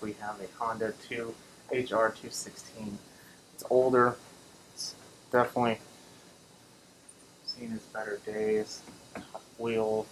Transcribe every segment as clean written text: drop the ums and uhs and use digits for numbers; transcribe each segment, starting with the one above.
we have a Honda 2 HR216. It's older. It's definitely seen its better days. Wheel,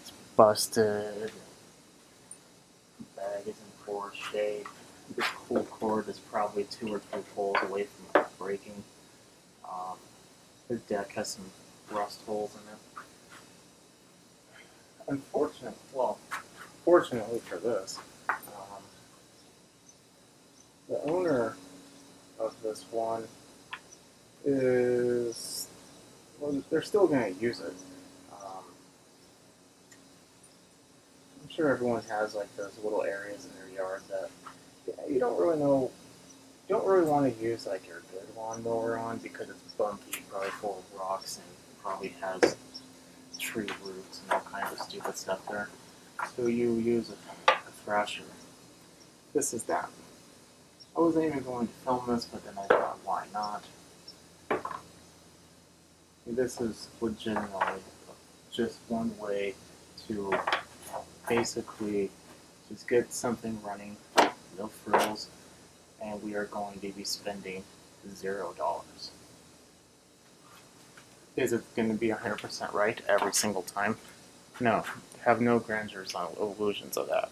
it's busted. Bag is in poor shape. This cool cord is probably 2 or 3 poles away from breaking. His deck has some rust holes in it. Fortunately for this, the owner of this one is, well, they're still going to use it. I'm sure everyone has like those little areas in their yard that you don't really know, you don't really want to use like your good lawnmower on because it's bumpy, probably full of rocks, and probably has tree roots and all kinds of stupid stuff there. So you use a thrasher. This is that. I wasn't even going to film this, but then I thought, why not? This is legitimately just one way to basically just get something running, no frills, and we are going to be spending $0. Is it going to be 100% right every single time? No, have no grandeurs on illusions of that.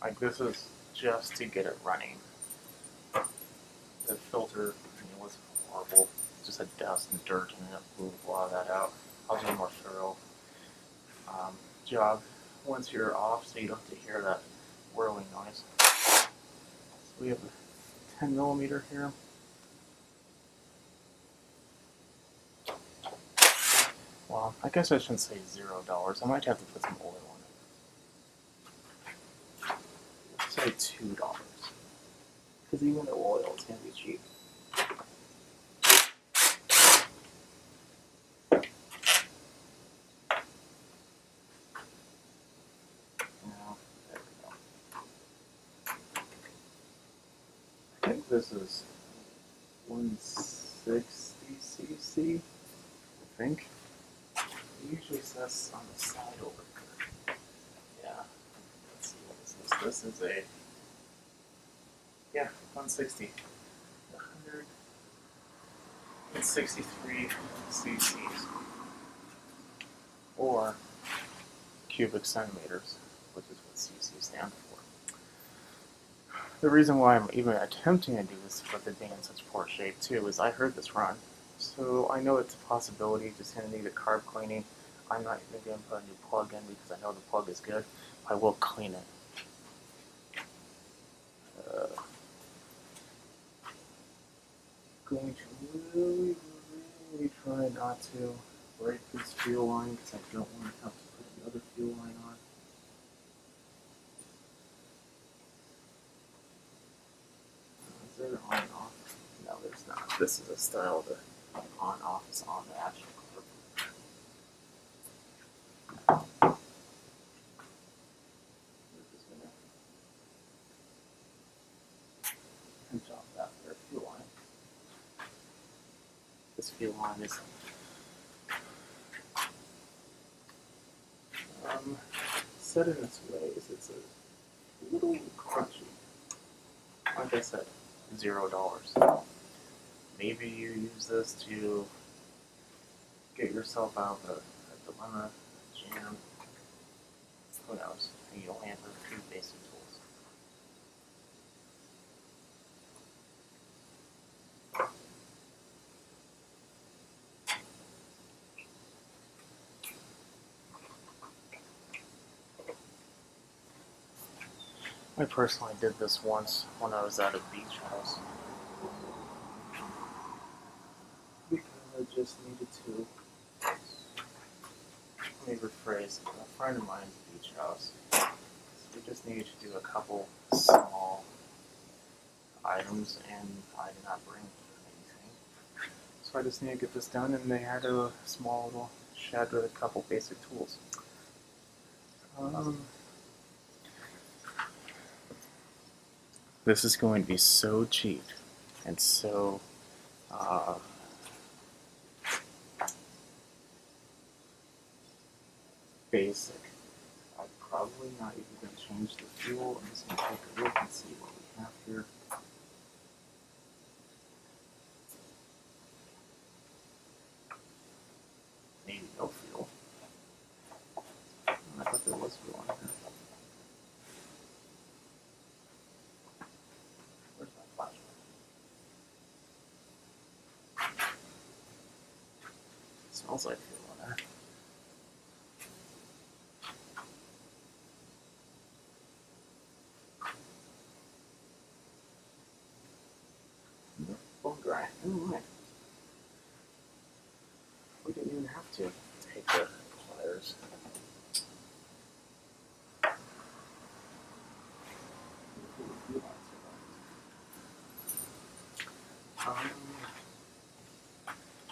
Like, this is just to get it running. The filter was horrible. Just had dust and dirt in it. Moved a lot of that out. I'll do a more thorough job once you're off, so you don't have to hear that whirling noise. So we have a 10 millimeter here. Well, I guess I shouldn't say $0. I might have to put some oil on it. Say $2. Because even the oil is going to be cheap. Now, there we go. I think this is 160 cc. I think. It usually says on the side over here. Yeah. Let's see, what is this? This is a, yeah, 160. 163 cc's. Or cubic centimeters, which is what cc stands for. The reason why I'm even attempting to do this with it being in such poor shape too is I heard this run. So I know it's a possibility, just going to need a carb cleaning. I'm not even going to put a new plug in because I know the plug is good. I will clean it. Going to really try not to break this fuel line because I don't want to have to put another fuel line on. Is there an on and off? No, there's not. This is a style that on off is on the actual curve. We're just gonna pinch off that there fuel line. This fuel line is set in this way is it's a little crunchy. Like I said, $0. Maybe you use this to get yourself out of a dilemma, jam. Who knows? You'll handle a few basic tools. I personally did this once when I was at a beach house. Because I just needed to, let me rephrase, a friend of mine's beach house. So we just needed to do a couple small items and I did not bring anything. So I just needed to get this done and they had a small little shed with a couple basic tools. This is going to be so cheap and so basic. I'm probably not even going to change the fuel. I'm just going to take a look and see what we have here. Maybe no fuel. I thought there was fuel on here. Where's my flashlight? It smells like fuel on there. Bone dry. Never mind. We didn't even have to take the pliers.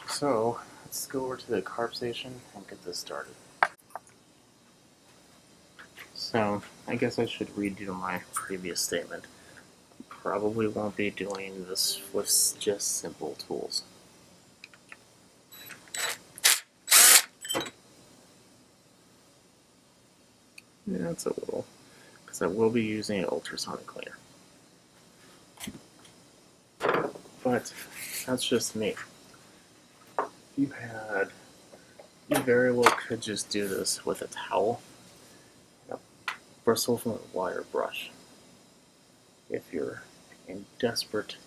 So let's go over to the carb station and get this started. So I guess I should redo my previous statement. Probably won't be doing this with just simple tools. Yeah, it's a little, because I will be using an ultrasonic cleaner. But that's just me. You very well could just do this with a towel, a bristle from a wire brush. If you're in desperate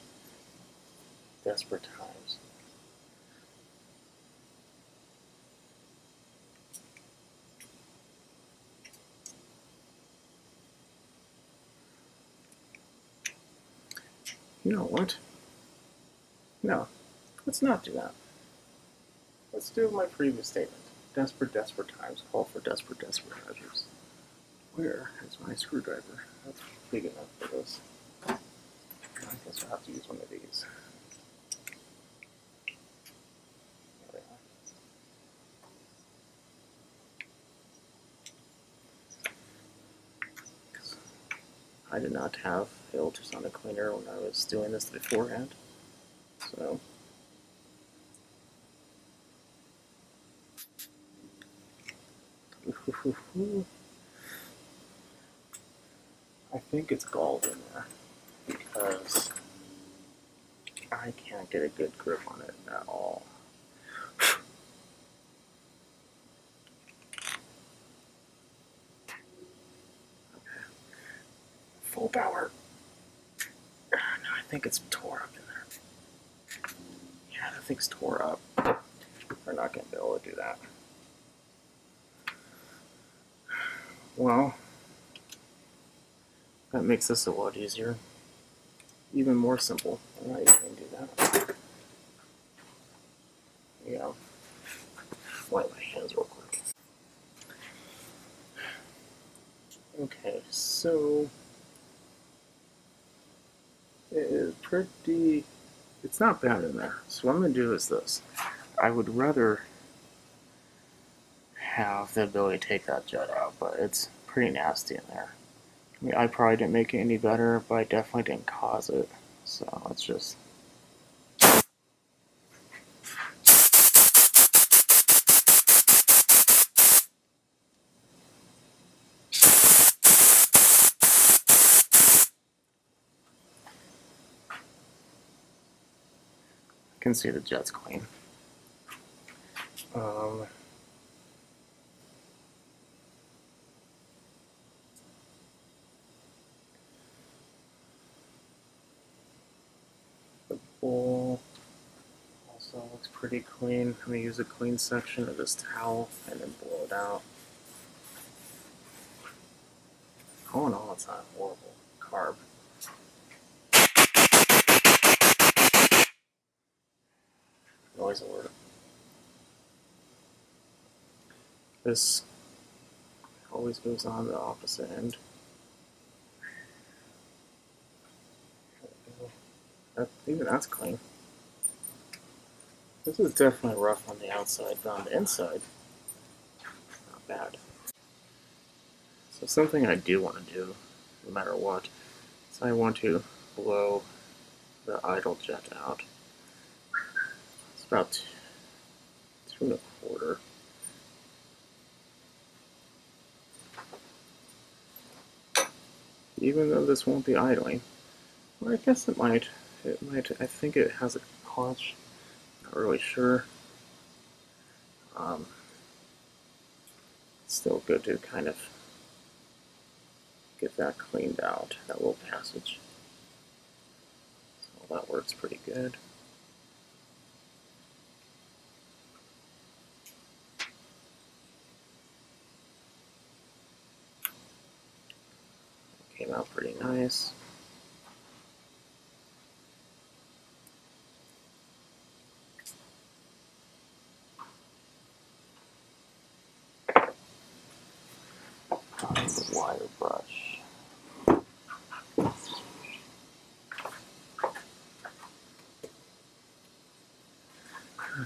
times. You know what? No, let's not do that. Let's do my previous statement. Desperate times call for desperate measures. Where is my screwdriver? That's big enough for this. I guess I'll have to use one of these. There we are. I did not have the ultrasonic cleaner when I was doing this beforehand, so I think it's galled in there because I can't get a good grip on it at all. Full power. No, I think it's tore up in there. Yeah, that thing's tore up. We're not going to be able to do that. Well, that makes this a lot easier. Even more simple. I'm not even going to do that. Yeah. Wipe my hands real quick. Okay, so it is pretty, it's not bad in there. So what I'm going to do is this. I would rather have the ability to take that jet out, but it's pretty nasty in there. I mean, I probably didn't make it any better, but I definitely didn't cause it. So let's just... I can see the jet's clean. The bowl also looks pretty clean. I'm going to use a clean section of this towel and then blow it out. All in all, it's not horrible carb. Noise alert. This always goes on the opposite end. Even that's clean. This is definitely rough on the outside, but on the inside, not bad. So something I do want to do, no matter what, is I want to blow the idle jet out. about 2 1/4. Even though this won't be idling, well, I guess it might. It might. I think it has a clutch. Not really sure. Still good to kind of get that cleaned out, that little passage. So that works pretty good. Came out pretty nice. The wire brush.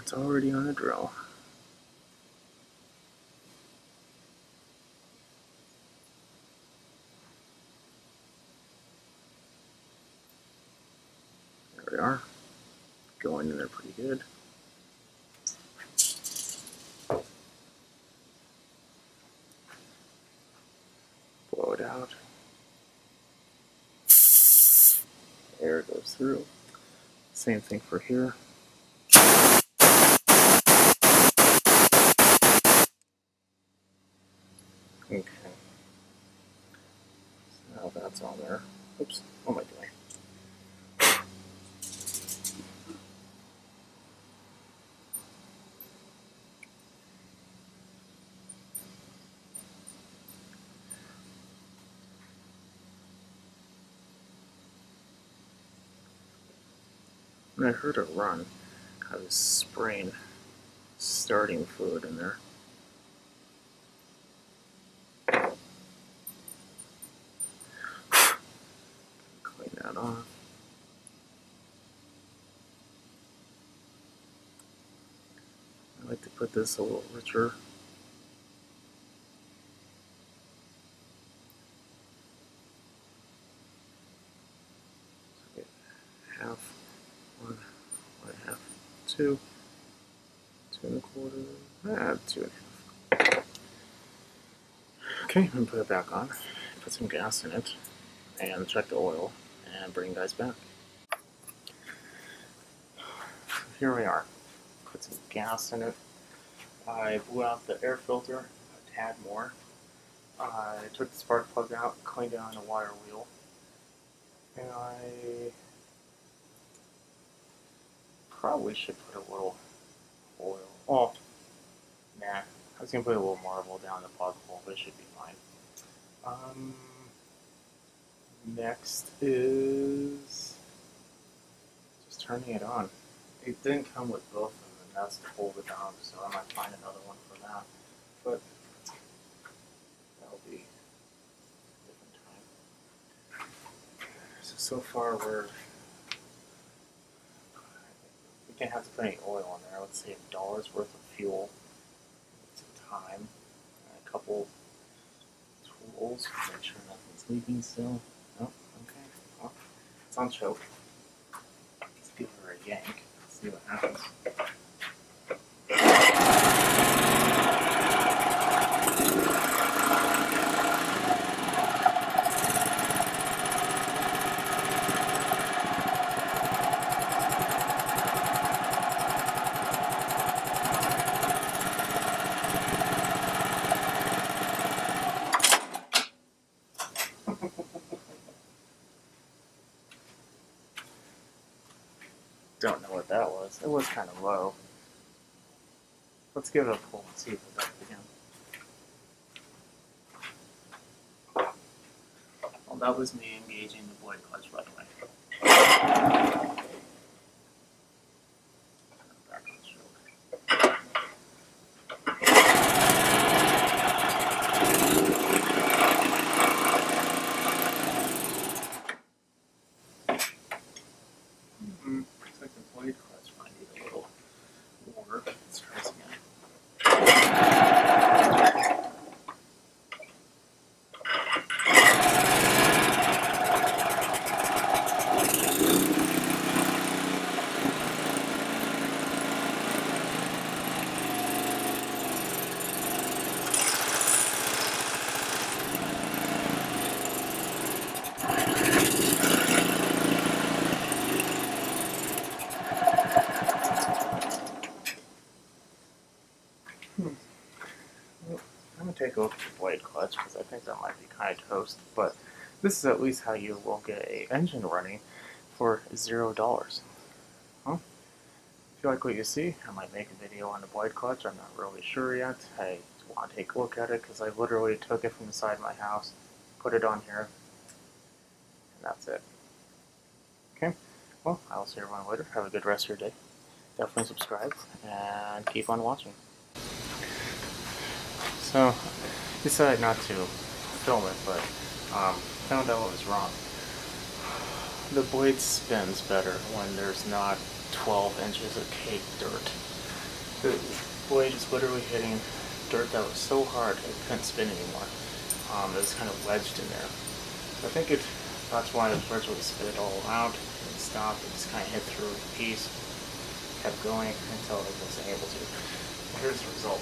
It's already on a drill. There we are. Going in there pretty good. Blow it out. Air goes through. Same thing for here. Okay. So now that's on there. Oops, what am I doing? When I heard it run, I was spraying starting fluid in there. Clean that off. I like to put this a little richer. So half, 1.5, 2, 2 1/4, 2.5. Okay, I'm gonna put it back on, put some gas in it, and check the oil, and bring you guys back. Here we are. Put some gas in it. I blew out the air filter a tad more. I took the spark plug out, cleaned it on the wire wheel, and I probably should put a little oil. Oh, nah. I was gonna put a little marble down the plug hole, but it should be fine. Next is just turning it on. It didn't come with both of them, and that's to hold it down, so I might find another one for that. But that'll be a different time. So far we didn't have to put any oil in there. Let's say $1 worth of fuel, some time, and a couple tools to make sure nothing's leaking still. Oh, okay. Well, it's on choke. Let's give her a yank. See what happens. Don't know what that was. It was kind of low. Let's give it a pull and see if it's up again. Well, that was me engaging the void clutch, by the way. Back on stroke. Looks like the void clutch might need a little more. Let's try this again. clutch because I think that might be kind of toast. But this is at least how you will get a engine running for $0. Huh? If you like what you see, I might make a video on the blade clutch. I'm not really sure yet. I want to take a look at it because I literally took it from the side of my house, put it on here, and that's it. Okay, well, I'll see everyone later. Have a good rest of your day. Definitely subscribe and keep on watching. So, decided not to film it, but found out what was wrong. The blade spins better when there's not 12 inches of caked dirt. The blade is literally hitting dirt that was so hard it couldn't spin anymore. It was kind of wedged in there. I think that's why it virtually spit it all out and stopped. It just kind of hit through the piece, kept going until it wasn't able to. Here's the result.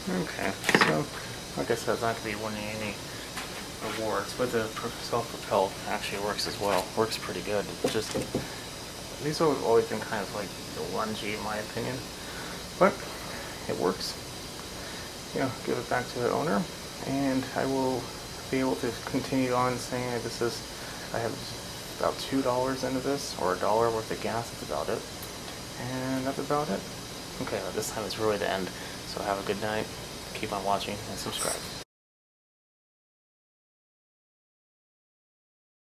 Okay, so like I said, it's not going to be winning any awards, but the self-propelled actually works as well. Works pretty good. It's just, these have always been kind of like the lungy in my opinion, but it works. You know, give it back to the owner, and I will be able to continue on saying I have about $2 into this, or $1 worth of gas. That's about it, and that's about it. Okay, this time it's really the end. So have a good night, keep on watching, and subscribe.